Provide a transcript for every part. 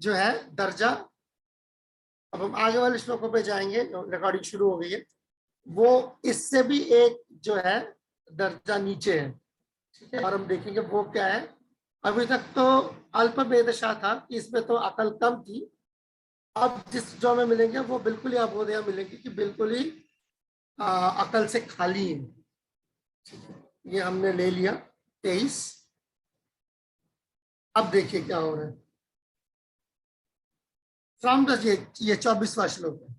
जो है दर्जा, अब हम आगे वाले श्लोकों पे जाएंगे, रिकॉर्डिंग शुरू हो गई है, वो इससे भी एक जो है दर्जा नीचे है, ठीक है। और हम देखेंगे वो क्या है। अभी तक तो अल्पमेधशा था, इसमें तो अकल कम थी। अब जिस जो हमें मिलेंगे वो बिल्कुल ही अबोधया मिलेंगे कि बिल्कुल ही अकल से खाली है। ये हमने ले लिया 23। अब देखिए क्या हो रहा है। फ्रॉम द ये 24वां श्लोक है,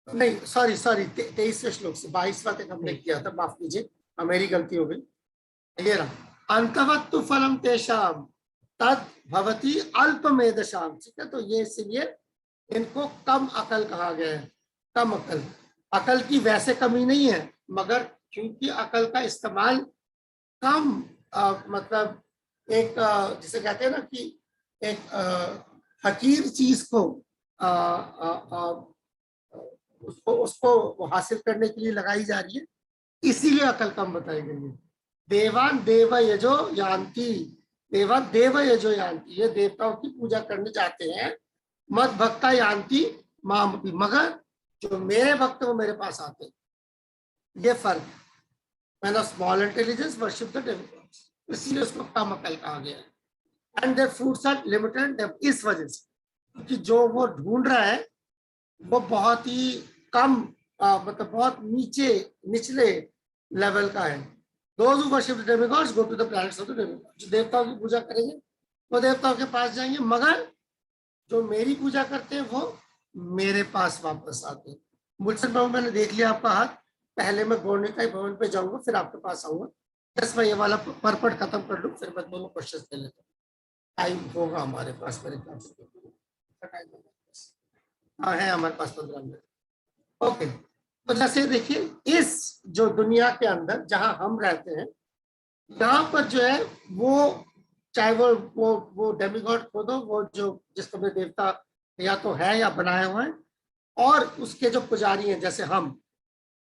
नहीं सॉरी 23वें श्लोक से 22वां तक हमने किया था, माफ कीजिए, मेरी गलती हो गई। ये रहा अंतवत तु फलम तेषाम तद भवति अल्पमेधशाम, ठीक है। तो ये इसलिए इनको कम अकल कहा गया है, कम अकल। अकल की वैसे कमी नहीं है, मगर क्योंकि अकल का इस्तेमाल कम मतलब एक जिसे कहते हैं ना कि एक हकीर चीज को उसको हासिल करने के लिए लगाई जा रही है, इसीलिए अकल कम बताई गई है। देवान देव यजो यान्ति, देवान देव यजो यान्ति, ये देवताओं की पूजा करने जाते हैं। मत भक्ता यान्ति माम, मगर जो मेरे भक्त वो मेरे पास आते हैं। ये फर्क, man of small intelligence worship the demigods, इसीलिए उसको कम अकल कहा गया है। And their fruits are limited, इस वजह से क्योंकि जो वो ढूंढ रहा है वो बहुत ही कम मतलब बहुत निचले लेवल का है। Those who worship the demigods go to the planets of the demigods, जो देवताओं की पूजा करेंगे वो देवताओं के पास जाएंगे, मगर जो मेरी पूजा करते हैं वो मेरे पास वापस आते हैं। मुझसे बाबू मैंने देख लिया आपका हाथ, पहले मैं गौरनिकाय भवन पे जाऊंगा, फिर आपके पास आऊंगा। बस मैं ये वाला परपट खत्म कर लूँ, फिर मैं दोनों क्वेश्चन ले लेता हूँ। टाइम होगा हमारे पास, मेरे ख्याल से हाँ है हमारे पास 15 मिनट। ओके, तो जैसे देखिए इस जो दुनिया के अंदर जहां हम रहते हैं, यहाँ पर जो है वो चाहे वो डेमिगॉड खोदो, वो जो जिसको भी देवता या तो है या बनाए हुए हैं, और उसके जो पुजारी हैं जैसे हम,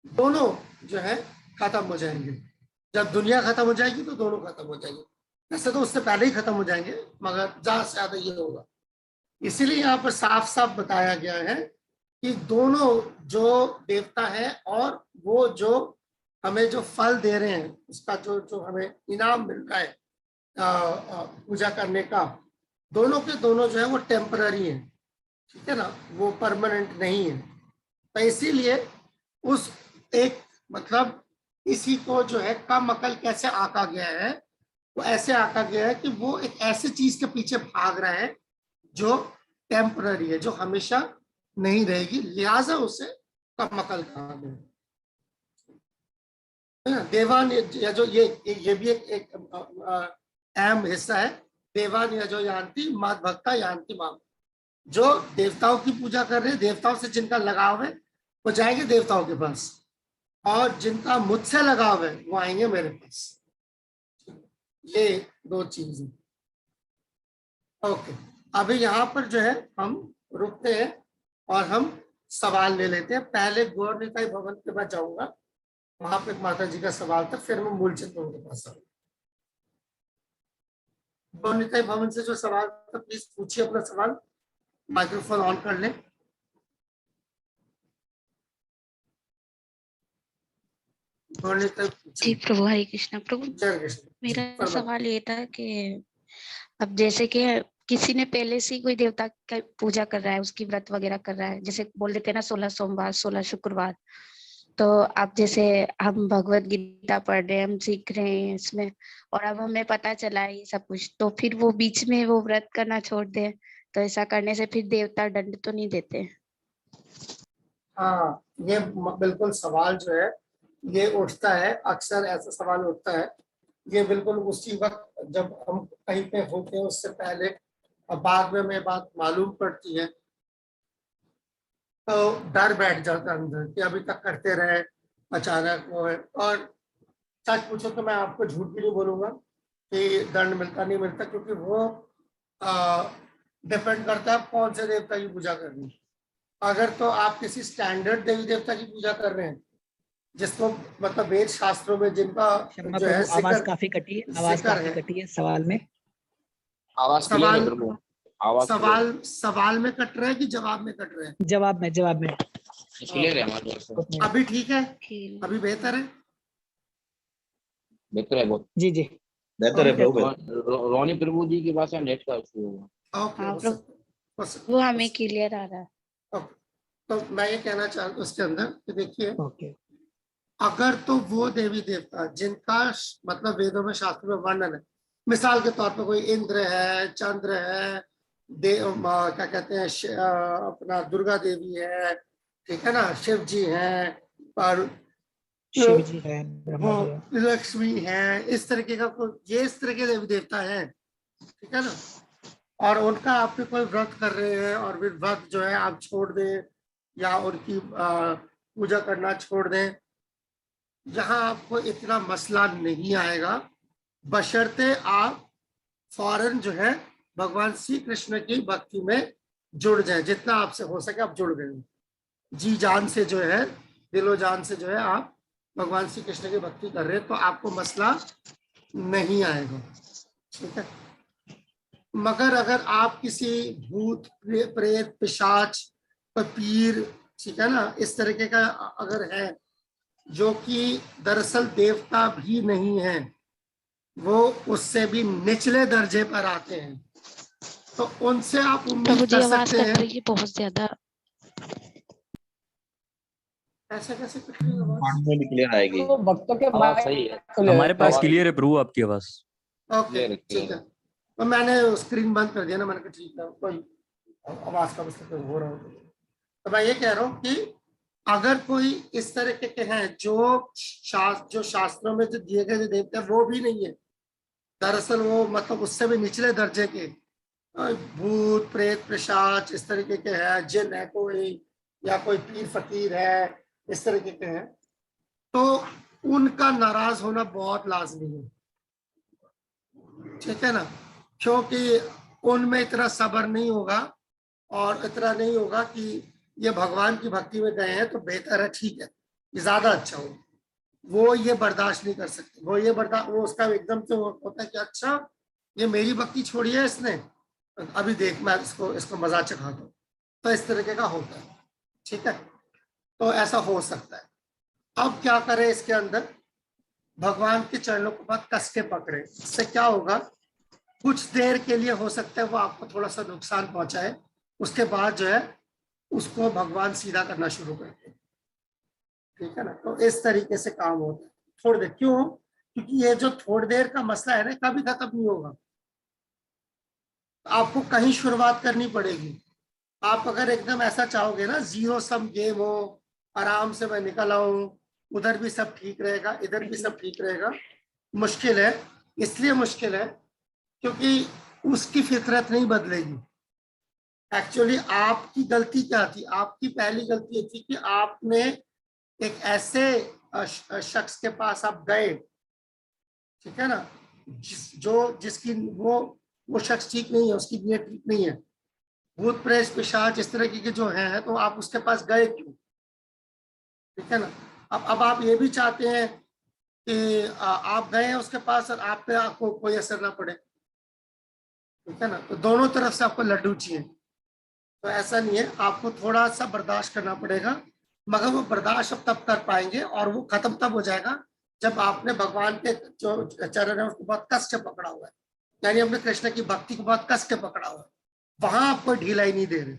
दोनों जो है खत्म हो जाएंगे। जब दुनिया खत्म हो जाएगी तो दोनों खत्म हो जाएंगे। वैसे तो उससे पहले ही खत्म हो जाएंगे, मगर ज्यादा से ज्यादा ये होगा। इसीलिए यहाँ पर साफ साफ बताया गया है कि दोनों जो देवता है और वो जो हमें जो फल दे रहे हैं, उसका जो जो हमें इनाम मिल रहा है पूजा करने का, दोनों के दोनों जो है वो टेम्पररी है, ठीक है ना, वो परमानेंट नहीं है। तो इसीलिए उस एक मतलब इसी को जो है कम अकल कैसे आका गया है, वो ऐसे आका गया है कि वो एक ऐसी चीज के पीछे भाग रहा है जो टेम्पररी है, जो हमेशा नहीं रहेगी, लिहाजा उसे कम अकल कहा गया। देवान जो ये भी एक अहम हिस्सा है। देवान यजो यान्ति मात भक्ता यान्ति माम, जो देवताओं की पूजा कर रहे हैं, देवताओं से जिनका लगाव है वो जाएंगे देवताओं के पास, और जिनका मुझसे लगाव है वो आएंगे मेरे पास। ये दो चीज है। ओके, अभी यहाँ पर जो है हम रुकते हैं और हम सवाल ले लेते हैं। पहले गौरनिकाय भवन के पास जाऊंगा, वहां पे माता जी का सवाल था, फिर मैं मूलचंद के पास आऊंगा। गौरनिकाय भवन से जो सवाल था प्लीज पूछिए अपना सवाल, माइक्रोफोन ऑन कर लें। जी प्रभु, हरे कृष्णा प्रभु। जय कृष्ण। मेरा सवाल ये था कि अब जैसे कि किसी ने पहले से कोई देवता का पूजा कर रहा है, उसकी व्रत वगैरह कर रहा है, जैसे बोल देते हैं ना 16 सोमवार 16 शुक्रवार, तो अब जैसे हम भगवत गीता पढ़ रहे हैं, हम सीख रहे हैं इसमें, और अब हमें पता चला है ये सब कुछ, तो फिर वो बीच में वो व्रत करना छोड़ दे, तो ऐसा करने से फिर देवता दंड तो नहीं देते? हाँ, ये बिल्कुल सवाल जो है ये उठता है, अक्सर ऐसा सवाल उठता है। ये बिल्कुल उसी वक्त जब हम कहीं पे होते हैं उससे पहले, और बाद में हमें बात मालूम पड़ती है तो डर बैठ जाता है अंदर कि अभी तक करते रहे, अचानक वो है। और सच पूछो तो मैं आपको झूठ भी नहीं बोलूंगा कि दंड मिलता नहीं मिलता, क्योंकि वो डिपेंड करता है कौन से देवता की पूजा करनी है। अगर तो आप किसी स्टैंडर्ड देवी देवता की पूजा कर रहे हैं, जिसको मतलब वेद शास्त्रों में जिनका जो है आवाज काफी कटी है, आवाज काफी कटी है सवाल में। सवाल आवाज सवाल में कट रहा है कि जवाब में कट रहा है? जवाब में क्लियर है हमारे पास से। अभी ठीक है? ठीक। अभी बेहतर है? बेहतर है बहुत। जी बेहतर है प्रभु। रोनी प्रभु जी के पास नेट का इशू होगा। ओके, हाँ, हो सकता वो हमें क्लियर आ रहा है। ओके, तो मैं ये कहना चाहता हूँ उसके अंदर कि देखिए, ओके। अगर तो वो देवी देवता जिनका मतलब वेदों में शास्त्र में वर्णन है, मिसाल के तौर पर कोई इंद्र है, चंद्र है, क्या कहते हैं, अपना दुर्गा देवी है, ठीक है ना, शिव जी हैं, और शिव जी है, ब्रह्मा जी है। लक्ष्मी है, इस तरीके का ये इस तरह के देवी देवता हैं, ठीक है ना, और उनका आप पे कोई व्रत कर रहे हैं और फिर व्रत जो है आप छोड़ दें या उनकी पूजा करना छोड़ दें, यहाँ आपको इतना मसला नहीं आएगा, बशर्ते आप फौरन जो है भगवान श्री कृष्ण की भक्ति में जुड़ जाए। जितना आपसे हो सके आप जुड़ गए, जी जान से जो है, दिलो जान से जो है आप भगवान श्री कृष्ण की भक्ति कर रहे हैं, तो आपको मसला नहीं आएगा, ठीक है। मगर अगर आप किसी भूत प्रेत पिशाच पीर, ठीक है ना, इस तरीके का अगर है जो कि दरअसल देवता भी नहीं है, वो उससे भी निचले दर्जे पर आते हैं, तो उनसे आप प्रभु उम्मीद जी कर आवाज सकते कट हैं। रही है बहुत ज्यादा। ऐसे कैसे कट रही है आवाज? में भी क्लियर आएगी। तो भक्तों के आवाज सही है। हमारे पास आवाज- क्लियर है प्रभु आपकी आवाज। ओके, क्लियर है, ठीक क्लियर है, तो मैंने स्क्रीन बंद कर दिया ना, मैंने कहा ठीक है, कोई आवाज का मतलब हो रहा हो। तो मैं ये कह रहा हूँ कि अगर कोई इस तरह के हैं जो शास्त्रों में जो दिए गए जो देवते हैं वो भी नहीं है, दरअसल वो मतलब उससे भी निचले दर्जे के भूत प्रेत पिशाच इस तरीके के हैं, जिन है कोई, या कोई पीर फकीर है, इस तरीके के हैं, तो उनका नाराज होना बहुत लाजमी है, ठीक है ना, क्योंकि उनमें इतना सब्र नहीं होगा और इतना नहीं होगा कि ये भगवान की भक्ति में गए हैं तो बेहतर है, ठीक है, ये ज्यादा अच्छा हो, वो ये बर्दाश्त नहीं कर सकते, वो उसका एकदम से होता है कि अच्छा ये मेरी भक्ति छोड़ी है इसने, अभी देख मैं इसको मजा चखाता हूँ, तो इस तरीके का होता है, ठीक है, तो ऐसा हो सकता है। अब क्या करें इसके अंदर, भगवान के चरणों को बहुत कस के पकड़े, इससे क्या होगा, कुछ देर के लिए हो सकता है वो आपको थोड़ा सा नुकसान पहुंचाए, उसके बाद जो है उसको भगवान सीधा करना शुरू करते हैं, ठीक है ना, तो इस तरीके से काम होता है। थोड़ी देर क्यों, क्योंकि ये जो थोड़ी देर का मसला है ना कभी खत्म नहीं होगा, आपको कहीं शुरुआत करनी पड़ेगी। आप अगर एकदम ऐसा चाहोगे ना जीरो सम गेम हो, आराम से मैं निकल आऊं, उधर भी सब ठीक रहेगा इधर भी सब ठीक रहेगा, मुश्किल है। इसलिए मुश्किल है क्योंकि उसकी फितरत नहीं बदलेगी। एक्चुअली आपकी गलती क्या थी, आपकी पहली गलती ये थी कि आपने एक ऐसे शख्स के पास आप गए, ठीक है ना, जिसकी वो शख्स ठीक नहीं है, उसकी नीयत ठीक नहीं है, भूत प्रेत पिशाच इस तरह के जो है, तो आप उसके पास गए क्यों, ठीक है ना। अब आप ये भी चाहते हैं कि आप गए हैं उसके पास और आप पे आपको कोई असर ना पड़े, ठीक है ना, तो दोनों तरफ से आपको लड्डू चाहिए, तो ऐसा नहीं है, आपको थोड़ा सा बर्दाश्त करना पड़ेगा, मगर वो बर्दाश्त अब तब कर पाएंगे और वो खत्म तब हो जाएगा जब आपने भगवान के जो चरण है उसको बहुत कस के पकड़ा हुआ है, यानी अपने कृष्ण की भक्ति को बहुत कस के पकड़ा हुआ है, वहां आप कोई ढिलाई नहीं दे रहे,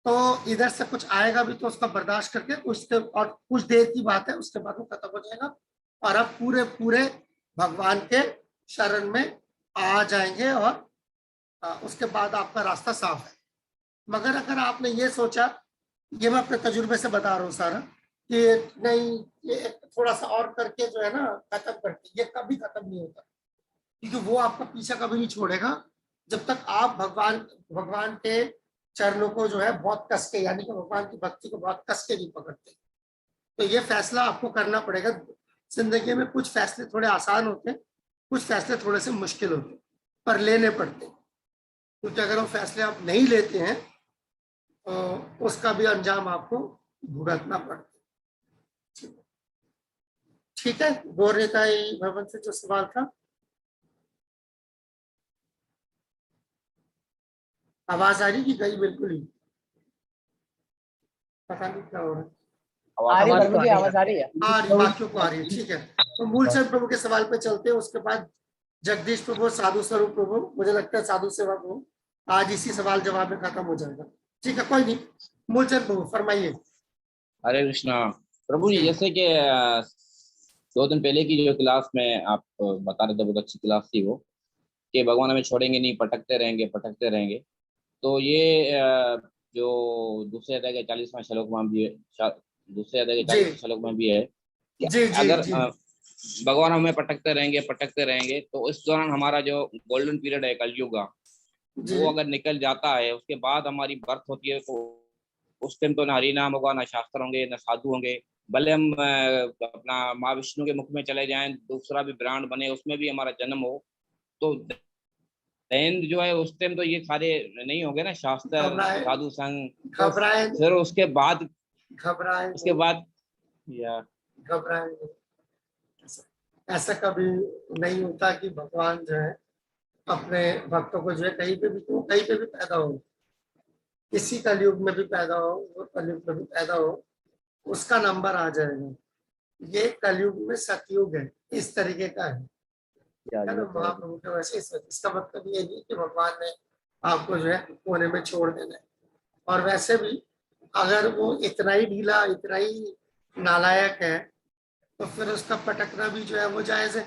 तो इधर से कुछ आएगा भी तो उसका बर्दाश्त करके उसके, और कुछ देर की बात है उसके बाद वो खत्म हो जाएगा और अब पूरे पूरे भगवान के शरण में आ जाएंगे और उसके बाद आपका रास्ता साफ है। मगर अगर आपने ये सोचा, ये मैं अपने तजुर्बे से बता रहा हूँ सारा, कि नहीं ये थोड़ा सा और करके जो है ना खत्म करके, ये कभी खत्म नहीं होता, क्योंकि वो आपका पीछा कभी नहीं छोड़ेगा जब तक आप भगवान के चरणों को जो है बहुत कस के, यानी कि भगवान की भक्ति को बहुत कस के नहीं पकड़ते। तो ये फैसला आपको करना पड़ेगा। जिंदगी में कुछ फैसले थोड़े आसान होते हैं, कुछ फैसले थोड़े से मुश्किल होते हैं, पर लेने पड़ते हैं, क्योंकि अगर वो फैसले आप नहीं लेते हैं तो उसका भी अंजाम आपको भुगतना पड़ता है। ठीक है, गौरताई भवन से जो सवाल था, आवाज आ रही कि गई बिल्कुल ही? पता नहीं क्या हो रहा है। आवाज आ रही है, आवाज प्रभु जी, आवाज आ रही है। आ रही, बाकियों को आ रही है, ठीक है। तो मूलचंद प्रभु के सवाल पे चलते हैं, उसके बाद जगदीश प्रभु, साधु स्वरूप प्रभु, मुझे लगता है साधु सेवा प्रभु, आज इसी सवाल जवाब में खत्म हो जाएगा। ठीक है, कोई नहीं। मूलचंद प्रभु फरमाइए। हरे कृष्णा। प्रभु जी, जैसे कि 2 दिन पहले की जो क्लास में आप बता रहे थे, बहुत अच्छी क्लास थी वो, कि भगवान हमें छोड़ेंगे नहीं, पटकते रहेंगे पटकते रहेंगे। तो ये जो दूसरे अध्याय के 40वां श्लोक में भी है, दूसरे अध्याय के जी 40वें श्लोक में भी है कि जी जी अगर जी भगवान हमें पटकते रहेंगे तो इस दौरान हमारा जो गोल्डन पीरियड है कलयुग का, जी वो अगर निकल जाता है, उसके बाद हमारी बर्थ होती है, तो उस टाइम तो ना हरि नाम होगा, ना शास्त्र होंगे, ना साधु होंगे। भले हम अपना माँ विष्णु के मुख में चले जाएं, दूसरा भी ब्रांड बने, उसमें भी हमारा जन्म हो, तो देन जो है उस टाइम तो ये सारे नहीं होंगे ना, शास्त्र घबराए साधु संग। तो घबराए फिर उसके बाद घबराए या घबराए। ऐसा कभी नहीं होता कि भगवान जो है अपने भक्तों को जो है कहीं पे भी, क्यों कहीं पे भी पैदा हो, किसी कलयुग में भी पैदा हो, वो कलयुग में भी पैदा हो, उसका नंबर आ जाएगा। ये कलयुग में सतयुग है, इस तरीके का है ना महाप्रभु के। वैसे इसका मतलब ये नहीं कि भगवान ने आपको जो है कोने में छोड़ देना है। और वैसे भी अगर वो इतना ही ढीला, इतना ही नालायक है, तो फिर उसका पटकना भी जो है वो जायज है,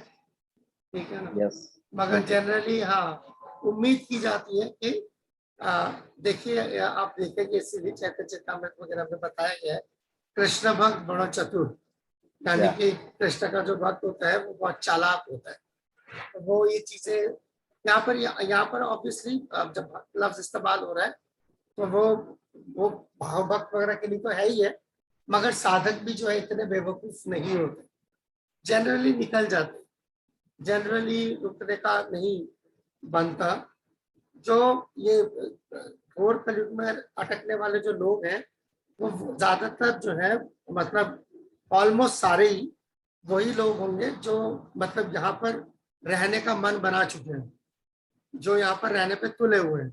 ठीक है ना। यस, मगर जनरली हाँ, उम्मीद की जाती है कि देखिए, आप देखेंगे इसीलिए चैतन्य चेतामृत वगैरह में बताया गया है, कृष्ण भक्त बड़ा चतुर, यानी कि कृष्ण का जो भक्त होता है वो बहुत चालाक होता है। तो वो ये चीजें यहाँ पर ऑब्वियसली जब लफ्ज इस्तेमाल हो रहा है, तो वो भाव भक्त वगैरह के लिए तो है ही है, मगर साधक भी जो है इतने बेवकूफ नहीं होते, जनरली निकल जाते, जनरली रुकने का नहीं बनता। जो ये घोर कलयुग में अटकने वाले जो लोग हैं, वो ज्यादातर जो है, मतलब ऑलमोस्ट सारे ही वही लोग होंगे जो मतलब यहाँ पर रहने का मन बना चुके हैं, जो यहाँ पर रहने पे तुले हुए हैं,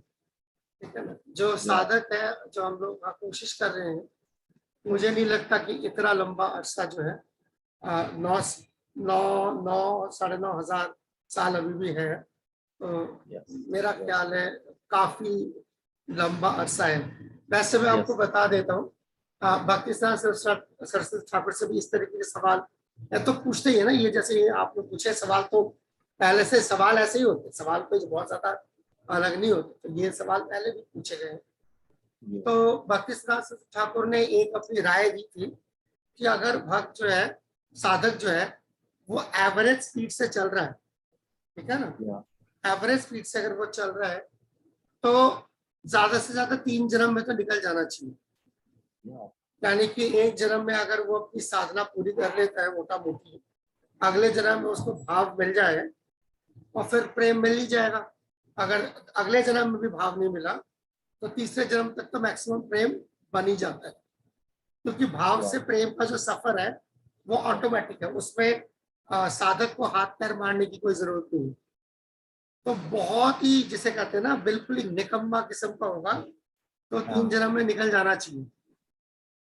ठीक है ना। जो साधक है, जो हम लोग कोशिश कर रहे हैं, मुझे नहीं लगता कि इतना लंबा अरसा जो है 9,000 साल अभी भी है, तो मेरा ख्याल है काफी लंबा अरसा है। वैसे मैं आपको बता देता हूँ, भक्ति सरस्वती ठाकुर से भी इस तरीके के सवाल तो पूछते ही है ना, ये जैसे ये आपने पूछे सवाल, तो पहले से सवाल ऐसे ही होते, सवाल कोई बहुत ज्यादा अलग नहीं होते, तो ये सवाल पहले भी पूछे गए हैं। तो भक्ति ठाकुर ने एक अपनी राय दी थी कि अगर भक्त जो है, साधक जो है, वो एवरेज स्पीड से चल रहा है, ठीक है ना, एवरेज स्पीड से अगर वो चल रहा है, तो ज्यादा से ज्यादा 3 जन्म में तो निकल जाना चाहिए। यानी कि एक जन्म में अगर वो अपनी साधना पूरी कर लेता है मोटा मोटी, अगले जन्म में उसको भाव मिल जाए और फिर प्रेम मिल ही जाएगा। अगर अगले जन्म में भी भाव नहीं मिला, तो तीसरे जन्म तक तो मैक्सिमम प्रेम बन ही जाता है, क्योंकि भाव से प्रेम का जो सफर है वो ऑटोमेटिक है, उसमें साधक को हाथ पैर मारने की कोई जरूरत नहीं। तो बहुत ही, जिसे कहते हैं ना, बिल्कुल ही निकम्मा किस्म का होगा तो 3 जन्म में निकल जाना चाहिए।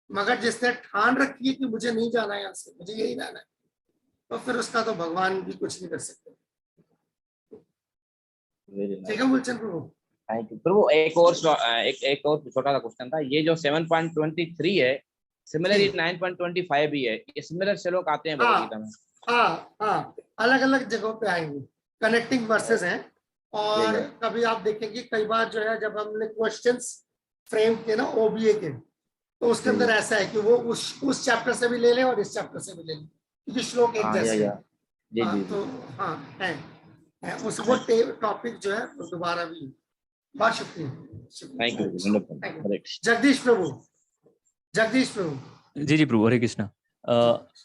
मगर जिसने ठान रखी है कि मुझे नहीं जाना है यहाँ से, मुझे यही रहना है, तो फिर उसका तो भगवान भी कुछ नहीं कर सकते। ठीक है मूलचंद प्रभु। थैंक यू प्रभु। एक और छोटा सा क्वेश्चन था, ये जो 7.23 है, सिमिलरली 9.25 भी है, ये सिमिलर श्लोक आते हैं भगवद गीता में? हाँ, अलग अलग जगहों पे आएंगे, कनेक्टिंग वर्सेस हैं। और कभी आप देखेंगे कई बार जो है, जब हमने क्वेश्चंस फ्रेम किए ना OBA के, तो उसके अंदर ऐसा है कि वो उस चैप्टर से भी ले लें और इस चैप्टर से भी ले लें, क्योंकि श्लोक एक जैसे हैं। तो हाँ है उस वो टॉपिक जो है वो दोबारा भी। बहुत शुक्रिया। Thank you. जगदीश प्रभु। जी प्रभु, हरे कृष्णा।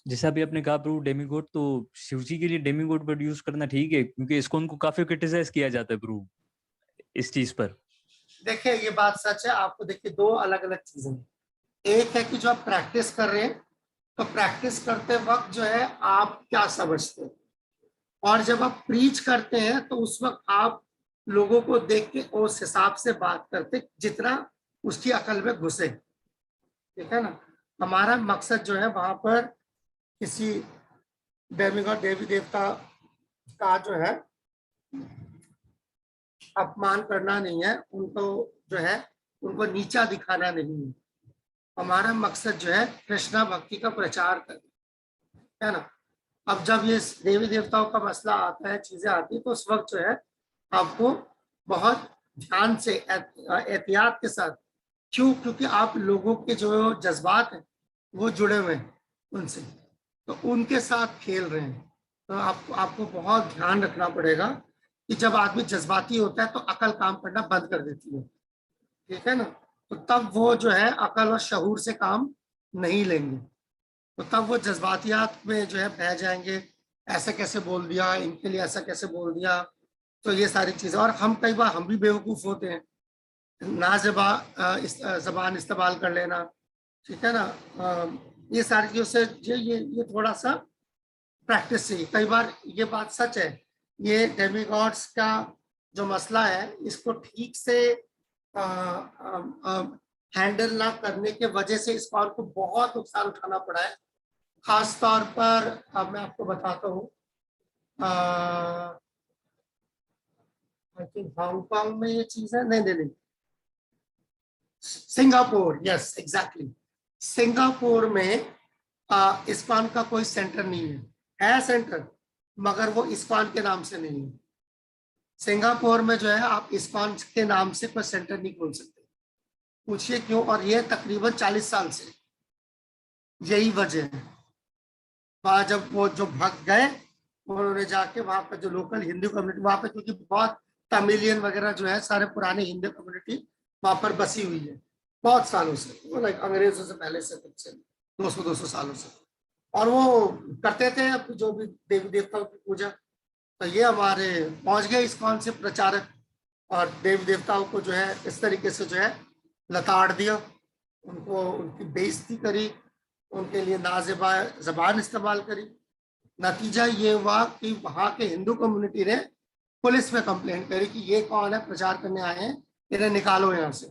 जैसे अभी आपने कहा प्रभु डेमीगॉड, तो शिव जी के लिए डेमीगॉड वर्ड यूज करना ठीक है? क्योंकि इसको उनको काफी क्रिटिसाइज किया जाता है प्रभु इस चीज पर। देखिए ये बात सच है। आपको देखिए 2 अलग अलग चीजें, एक है कि जो आप प्रैक्टिस कर रहे हैं, तो प्रैक्टिस करते वक्त जो है आप क्या समझते हैं, और जब आप प्रीच करते हैं तो उस वक्त आप लोगों को देख के उस हिसाब से बात करते जितना उसकी अकल में घुसे, ठीक है ना। हमारा मकसद जो है वहां पर किसी डेमिगॉड देवी देवता का जो है अपमान करना नहीं है, उनको जो है उनको नीचा दिखाना नहीं है। हमारा मकसद जो है कृष्णा भक्ति का प्रचार करना है ना। अब जब ये देवी देवताओं का मसला आता है, चीजें आती है, तो उस वक्त जो है आपको बहुत ध्यान से एहतियात के साथ, क्योंकि आप लोगों के जो जज्बात हैं वो जुड़े हुए हैं उनसे, तो उनके साथ खेल रहे हैं। तो आपको बहुत ध्यान रखना पड़ेगा कि जब आदमी जज्बाती होता है तो अकल काम करना बंद कर देती है, ठीक है ना। तो तब वो जो है अकल और शऊर से काम नहीं लेंगे, तो तब वो जज्बातियात में जो है बह जाएंगे, ऐसा कैसे बोल दिया, इनके लिए ऐसा कैसे बोल दिया। तो ये सारी चीजें, और हम कई बार हम भी बेवकूफ होते हैं, जबान इस्तेमाल कर लेना, ठीक है ना। ये सारी चीजों से ये थोड़ा सा प्रैक्टिस चाहिए। कई बार ये बात सच है, ये डेमिगॉड्स का जो मसला है इसको ठीक से हैंडल ना करने के वजह से इस बार को बहुत नुकसान उठाना पड़ा है। खास तौर पर अब मैं आपको बताता हूँ, आई थिंक हांगकांग में ये चीज है, नहीं, सिंगापुर, यस एग्जैक्टली, सिंगापुर में इस्कॉन का कोई सेंटर नहीं है सेंटर, मगर वो इस्कॉन के नाम से नहीं है। सिंगापुर में जो है आप इस्कॉन के नाम से कोई सेंटर नहीं खोल सकते, पूछिए क्यों। और ये तकरीबन 40 साल से यही वजह है। वहां जब वो जो भक्त गए, उन्होंने जाके वहां पर जो लोकल हिंदू कम्युनिटी वहां पर, क्योंकि बहुत तमिलियन वगैरह जो है सारे पुराने हिंदू कम्युनिटी वहां पर बसी हुई है बहुत सालों से, लाइक अंग्रेजों से पहले से 200 सालों से, और वो करते थे अपनी जो भी देवी देवताओं की पूजा। तो ये हमारे पहुंच गए इस्कॉन से प्रचारक, और देवी देवताओं को जो है इस तरीके से जो है लताड़ दिया, उनको उनकी बेइज्जती करी, उनके लिए नाजेबा जबान इस्तेमाल करी। नतीजा ये हुआ कि वहाँ के हिंदू कम्युनिटी ने पुलिस में कंप्लेंट करी कि ये कौन है, प्रचार करने आए हैं, इन्हें निकालो यहाँ से।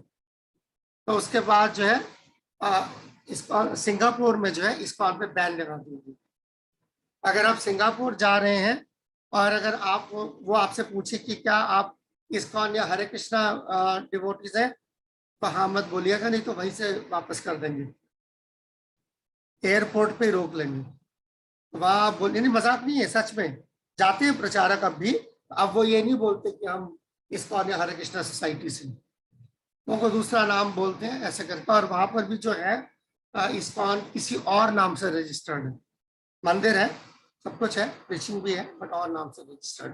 तो उसके बाद जो है इस्कॉन सिंगापुर में जो है इस्कॉन पे बैन लगा दी गई। अगर आप सिंगापुर जा रहे हैं और अगर आप वो आपसे पूछे कि क्या आप इस्कॉन या हरे कृष्णा डिवोटीज हैं, तो हाँ मत बोलिएगा, नहीं तो वहीं से वापस कर देंगे, एयरपोर्ट पे रोक लेंगे। वहाँ आप बोलिए, नहीं मजाक नहीं है, सच में जाते हैं प्रचारक अब भी। अब वो ये नहीं बोलते कि हम इस्कॉन या हरे कृष्णा सोसाइटी से, उनको दूसरा नाम बोलते हैं ऐसे करके। और वहां पर भी जो है इस्कॉन किसी और नाम से रजिस्टर्ड है, मंदिर है, सब कुछ है, प्रीचिंग भी है, बट और नाम से रजिस्टर्ड।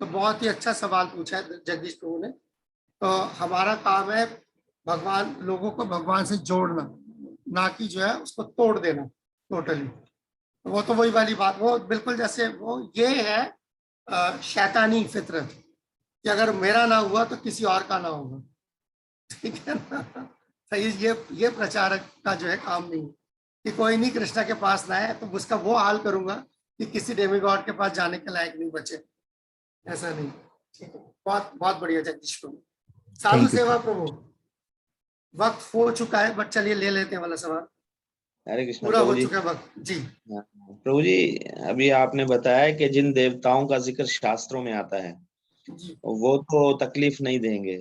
तो बहुत ही अच्छा सवाल पूछा है जगदीश प्रभु ने। तो हमारा काम है भगवान, लोगों को भगवान से जोड़ना, ना कि जो है उसको तोड़ देना टोटली। वो तो वही वाली बात, वो बिल्कुल जैसे वो ये है शैतानी फितरत कि अगर मेरा ना हुआ तो किसी और का ना होगा, ठीक है ना। तो ये प्रचारक का जो है काम नहीं कि कोई नहीं कृष्णा के पास ना है तो उसका वो हाल करूंगा कि किसी डेमिगॉड के पास जाने के लायक नहीं बचे, ऐसा नहीं, ठीक है। बहुत बहुत बढ़िया जगदीश प्रभु। साधु सेवा प्रभु, वक्त हो चुका है, बट चलिए ले लेते हैं वाला सवाल, हरे कृष्ण पूरा हो प्रभु जी। चुका है वक्त जी। प्रभु जी, अभी आपने बताया कि जिन देवताओं का जिक्र शास्त्रों में आता है जी वो तो तकलीफ नहीं देंगे,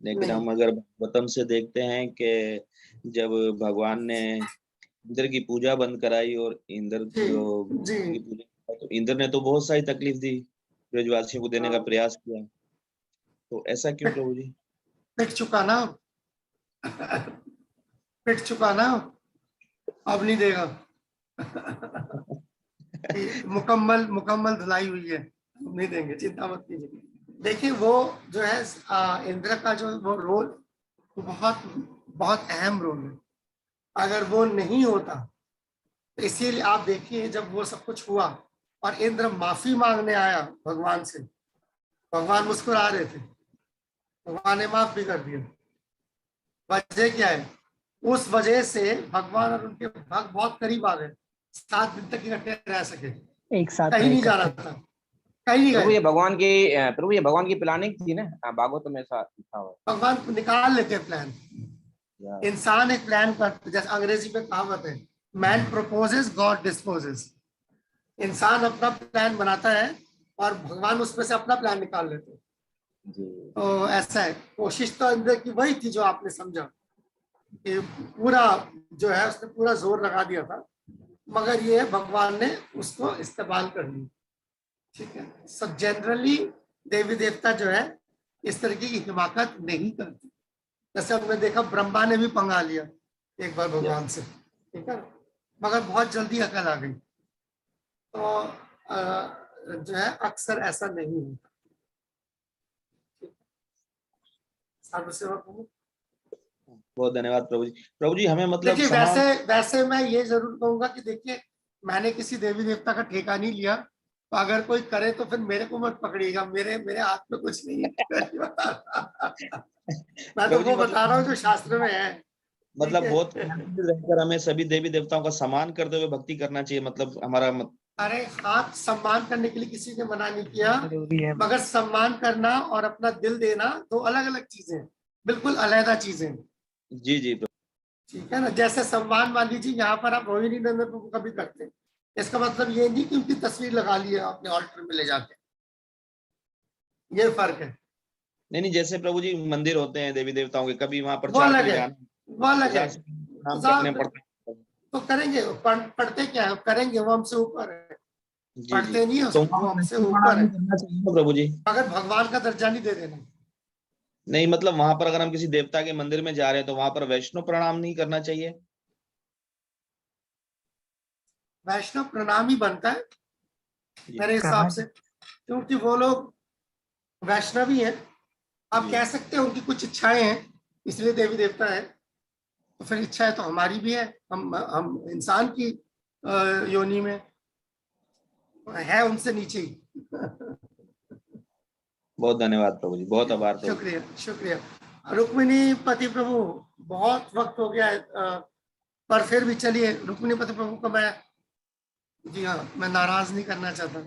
लेकिन नहीं। हम अगर भागवतम से देखते हैं कि जब भगवान ने इंद्र की पूजा बंद कराई और इंद्र जी जो जी की पूजा, तो इंद्र ने तो बहुत सारी तकलीफ दी, ब्रजवासियों को देने का प्रयास किया, तो ऐसा क्यों प्रभु जी? पिट चुका ना, पिट चुका ना, अब नहीं देगा। मुकम्मल मुकम्मल धुलाई हुई है, अब नहीं देंगे, चिंता मत कीजिए। देखिए वो जो है इंद्र का जो वो रोल, वो बहुत बहुत अहम रोल है। अगर वो नहीं होता, तो इसीलिए आप देखिए जब वो सब कुछ हुआ और इंद्र माफी मांगने आया भगवान से, भगवान मुस्कुरा रहे थे, भगवान ने माफ भी कर दिया। वजह क्या है? उस वजह से भगवान और उनके भक्त बहुत करीब आ गए, 7 दिन तक इकट्ठे रह सके, एक साथ कहीं नहीं रहे जाना इकट्ठे। था। कहीं नहीं प्रभु गए। ये भगवान की प्लानिंग थी ना, भागवत में ऐसा लिखा हुआ भगवान निकाल लेते प्लान। है। इंसान एक प्लान करते, जैसे अंग्रेजी में कहावत है, मैन प्रोपोजेस गॉड डिस्पोजेस। इंसान अपना प्लान बनाता है और भगवान उसमें से अपना प्लान निकाल लेते हैं। जी तो ऐसा है, कोशिश तो अंदर की वही थी जो आपने समझा कि पूरा जो है उसने पूरा जोर लगा दिया था, मगर ये भगवान ने उसको इस्तेमाल कर लिया। ठीक है, सब जनरली देवी देवता जो है इस तरीके की हिमाकत नहीं करते। जैसे हमने देखा ब्रह्मा ने भी पंगा लिया एक बार भगवान से, ठीक है, मगर बहुत जल्दी अकल आ गई। तो जो है अक्सर ऐसा नहीं होता। सर्वसेवा प्रभु, बहुत धन्यवाद प्रभु जी। प्रभु जी हमें मतलब देखिए समान वैसे मैं ये जरूर कहूंगा कि देखिए, मैंने किसी देवी देवता का ठेका नहीं लिया, तो अगर कोई करे तो फिर मेरे को मत पकड़िएगा, मेरे हाथ में कुछ नहीं है। बता रहा। मैं तो प्रभु जी वो बता रहा हूँ जो शास्त्र में है। मतलब ठीक है? बहुत रहकर हमें सभी देवी देवताओं का सम्मान करते हुए भक्ति करना चाहिए, मतलब हमारा अरे हाथ सम्मान करने के लिए किसी ने मना नहीं किया, जरूरी है। मगर सम्मान करना और अपना दिल देना दो अलग अलग चीजें, बिल्कुल अलग चीजें। जी जी प्रभु। ठीक है ना, जैसे सम्मान मान लीजिए यहाँ पर आप रोहिणी नंदन प्रभु का भी करते हैं, इसका मतलब ये नहीं कि उनकी तस्वीर लगा ली है आपने ऑल्टर में ले जाके, ये फर्क है। नहीं जैसे प्रभु जी मंदिर होते हैं देवी देवताओं के, कभी वहां वो प्रचार के अलग लिए है, जाना, वो अलग है। नाम करने पड़ते हैं। तो करेंगे, पढ़ते क्या है, करेंगे, वो हमसे ऊपर है। जी जी, पढ़ते नहीं है तो उसको, वो वहाँ हमसे वैष्णव ऊपर प्रणाम है, करना चाहिए ना प्रभु जी? मगर भगवान का दर्जा नहीं दे देना। नहीं मतलब वहां पर अगर हम किसी देवता के मंदिर में जा रहे हैं तो वहां पर वैष्णव प्रणाम नहीं करना चाहिए? वैष्णव प्रणाम ही बनता है जी मेरे हिसाब से, क्योंकि वो लोग वैष्णवी हैं। आप जी। कह सकते हैं उनकी कुछ इच्छाएं हैं इसलिए देवी देवता है, तो फिर इच्छाएं तो हमारी भी है, हम इंसान की योनि में है, उनसे नीचे ही। बहुत धन्यवाद प्रभु जी, बहुत आभार प्रभु जी। शुक्रिया शुक्रिया। रुक्मिणी पति प्रभु, बहुत वक्त हो गया है, पर फिर भी चलिए, रुक्मिणी पति प्रभु को मैं, जी हाँ, मैं नाराज नहीं करना चाहता।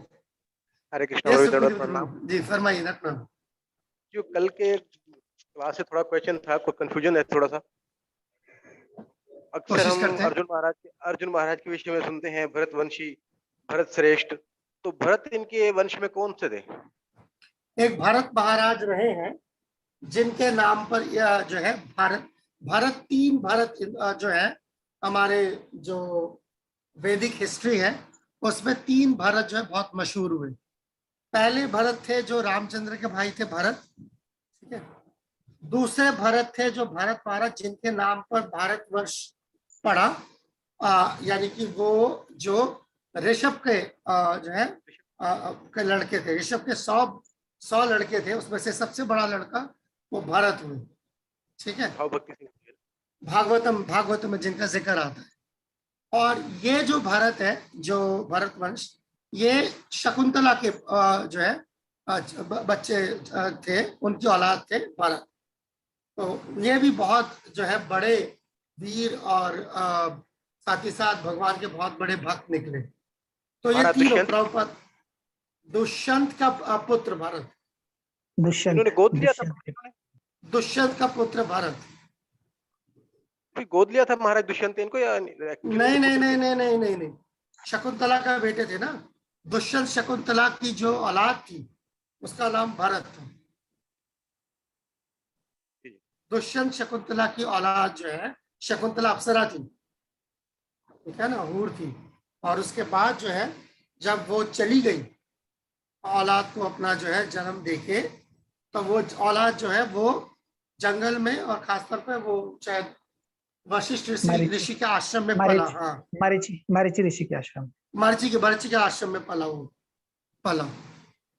हरे कृष्ण यस, प्रभु, रुक्मिणी दंडवत पति प्रणाम। प्रभु जी, फरमाइए रत्न। जो कल के क्लास से थोड़ा क्वेश्चन था, कोई कंफ्यूजन है थोड़ा सा। अक्सर कोशिश हम करते हैं। अर्जुन महाराज के विषय में सुनते हैं, भरत वंशी, भरत श्रेष्ठ। तो भरत इनके वंश में कौन से थे? एक भरत महाराज रहे हैं जिनके नाम पर यह जो है भारत 3 भारत जो है हमारे जो वैदिक हिस्ट्री है उसमें 3 भारत जो है बहुत मशहूर हुए। पहले भरत थे जो रामचंद्र के भाई थे भरत, ठीक है। दूसरे भरत थे जो भरत महाराज जिनके नाम पर भारतवर्ष पड़ा, यानी कि वो जो ऋषभ के जो है के लड़के थे, ऋषभ के 100 लड़के थे, उसमें से सबसे बड़ा लड़का वो भरत हुए, ठीक है। भाव भक्ति सिंह। भागवतम में जिनका जिक्र आता है। और ये जो भारत है, जो भरत वंश, ये शकुंतला के जो है बच्चे थे, उनकी औलाद थे भरत। तो ये भी बहुत जो है बड़े वीर और साथ ही साथ भगवान के बहुत बड़े भक्त निकले। तो ये तीनों प्रभुपाद, दुष्यंत का पुत्र भरत, इन्होंने गोद लिया था, दुष्यंत का पुत्र भरत। गोद लिया था महाराज दुष्यंत इनको, या नहीं नहीं नहीं नहीं नहीं नहीं नहीं, शकुंतला का बेटे थे ना। दुष्यंत शकुंतला की जो औलाद थी उसका नाम भरत था। दुष्यंत शकुंतला की औलाद जो है, शकुंतला अप्सरा थी, ठीक है ना, हूर थी। और उसके बाद जो है जब वो चली गई औलाद को अपना जो है जन्म देके, तो वो औलाद जो है वो जंगल में और खासतौर पे वो शायद वशिष्ठ ऋषि के आश्रम में पला। हाँ, मारीची ऋषि के आश्रम, मर्ची के आश्रम में पला।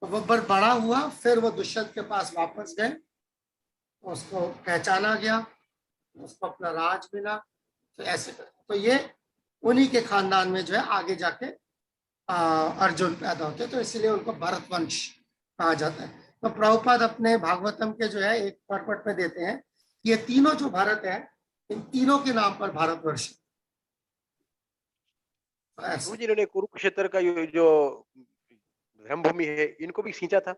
तो वो बड़ा हुआ, फिर वो दुष्यंत के पास वापस गए, उसको पहचाना गया, उसको अपना राज मिला। तो ऐसे तो ये उन्हीं के खानदान में जो है आगे जाके अर्जुन पैदा होते, तो इसलिए उनको भरत वंश कहा जाता है। तो प्रभुपाद अपने भागवतम के जो है एक परपट में देते हैं, ये तीनों जो भारत है, इन तीनों के नाम पर भारतवर्ष। जिन्होंने कुरुक्षेत्र का जो धर्म भूमि है, इनको भी सींचा था?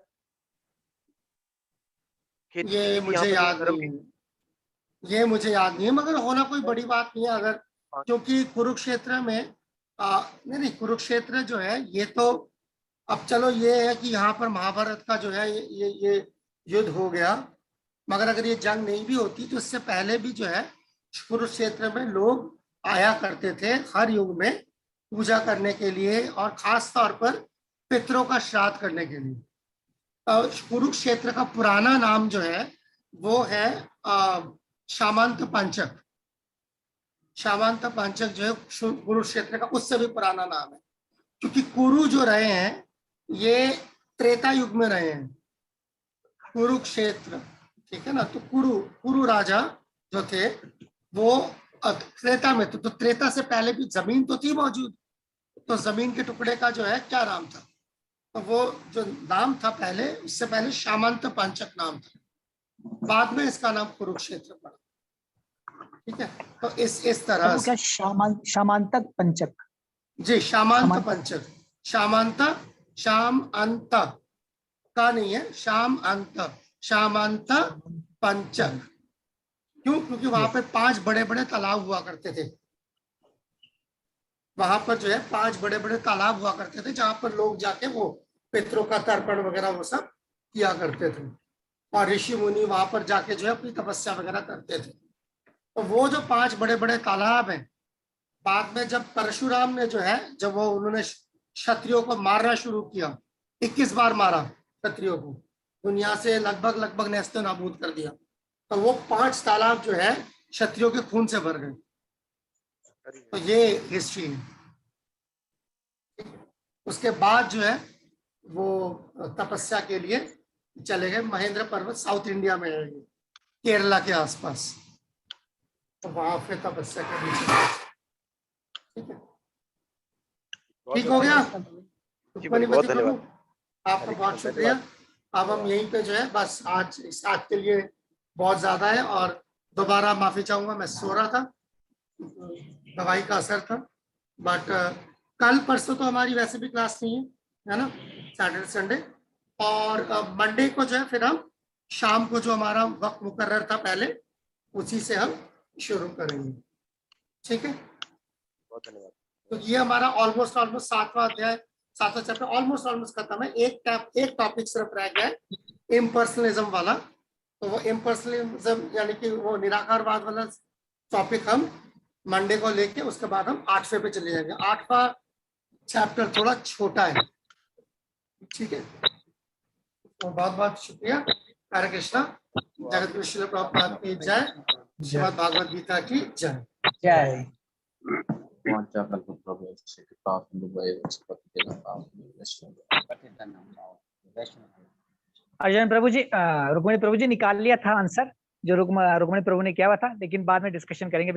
खेती ये की थी मुझे यहाँ पर याद धर्म नहीं की? है, ये मुझे याद नहीं है, मगर होना कोई बड़ी बात नहीं है अगर, क्योंकि कुरुक्षेत्र में नहीं कुरुक्षेत्र जो है ये तो, अब चलो ये है कि यहाँ पर महाभारत का जो है ये युद्ध हो गया, मगर अगर ये जंग नहीं भी होती तो इससे पहले भी जो है कुरुक्षेत्र में लोग आया करते थे हर युग में पूजा करने के लिए, और खास तौर पर पितरों का श्राद्ध करने के लिए। कुरुक्षेत्र का पुराना नाम जो है वो है शामंत पंचक। शामंत पंचक जो है कुरुक्षेत्र का उससे भी पुराना नाम है, क्योंकि कुरु जो रहे हैं ये त्रेता युग में रहे हैं, कुरुक्षेत्र, ठीक है ना। तो कुरु राजा जो थे वो त्रेता में, तो त्रेता से पहले भी जमीन तो थी मौजूद, तो जमीन के टुकड़े का जो है क्या नाम था, तो वो जो नाम था पहले, उससे पहले शामंत पंचक नाम था, बाद में इसका नाम कुरुक्षेत्र पड़ा, ठीक है। तो इस तरह क्या शामांतक पंचक? जी, शामांत पंचक, शामांत, शाम अंत का नहीं है, शाम अंत, शामांत पंचक। क्यों? क्योंकि वहां पे 5 बड़े बड़े तालाब हुआ करते थे, वहां पर जो है 5 बड़े बड़े तालाब हुआ करते थे, जहां पर लोग जाके वो पितरों का तर्पण वगैरह वो सब किया करते थे, और ऋषि मुनि वहां पर जाके जो है अपनी तपस्या वगैरह करते थे। तो वो जो 5 बड़े बड़े तालाब हैं, बाद में जब परशुराम ने जो है, जब वो उन्होंने क्षत्रियों को मारना शुरू किया, 21 बार मारा क्षत्रियों को, दुनिया से लगभग नेस्त नाबूद कर दिया, तो वो 5 तालाब जो है क्षत्रियों के खून से भर गए। तो ये हिस्ट्री है। उसके बाद जो है वो तपस्या के लिए चले गए, महेंद्र पर्वत साउथ इंडिया में है, केरला के आसपास, तो वहां फिर तपस्या करनी चाहिए, ठीक है। ठीक हो गया? बहुत धन्यवाद आपका बहुत शुक्रिया। अब हम यहीं पे जो है बस आज के लिए बहुत ज्यादा है, और दोबारा माफी चाहूंगा, मैं सो रहा था, दवाई का असर था, बट कल परसों तो हमारी वैसे भी क्लास नहीं है ना, सैटरडे संडे, और मंडे को जो है फिर हम शाम को जो हमारा वक्त मुकर्रर था पहले, उसी से हम शुरू करेंगे, ठीक है। बहुत धन्यवाद। तो ये हमारा ऑलमोस्ट 7वां अध्याय, 7वां चैप्टर ऑलमोस्ट खत्म है। एक टॉपिक सिर्फ रह गया है, इम्पर्सनलिज्म वाला। तो वो इम्पर्सनलिज्म यानी कि वो निराकारवाद वाला टॉपिक हम मंडे को लेके उसके बाद हम 8वें पे चले जाएंगे। 8वां चैप्टर थोड़ा छोटा है, ठीक है। तो बहुत बहुत शुक्रिया। हरे कृष्णा। जगत गुरु श्रील प्रभुपाद की जय। श्रीमद् भागवत गीता की जय। जय। अर्जुन प्रभु जी, रुक्मिणी प्रभु जी निकाल लिया था आंसर जो रुक्मिणी प्रभु ने किया हुआ था, लेकिन बाद में डिस्कशन करेंगे।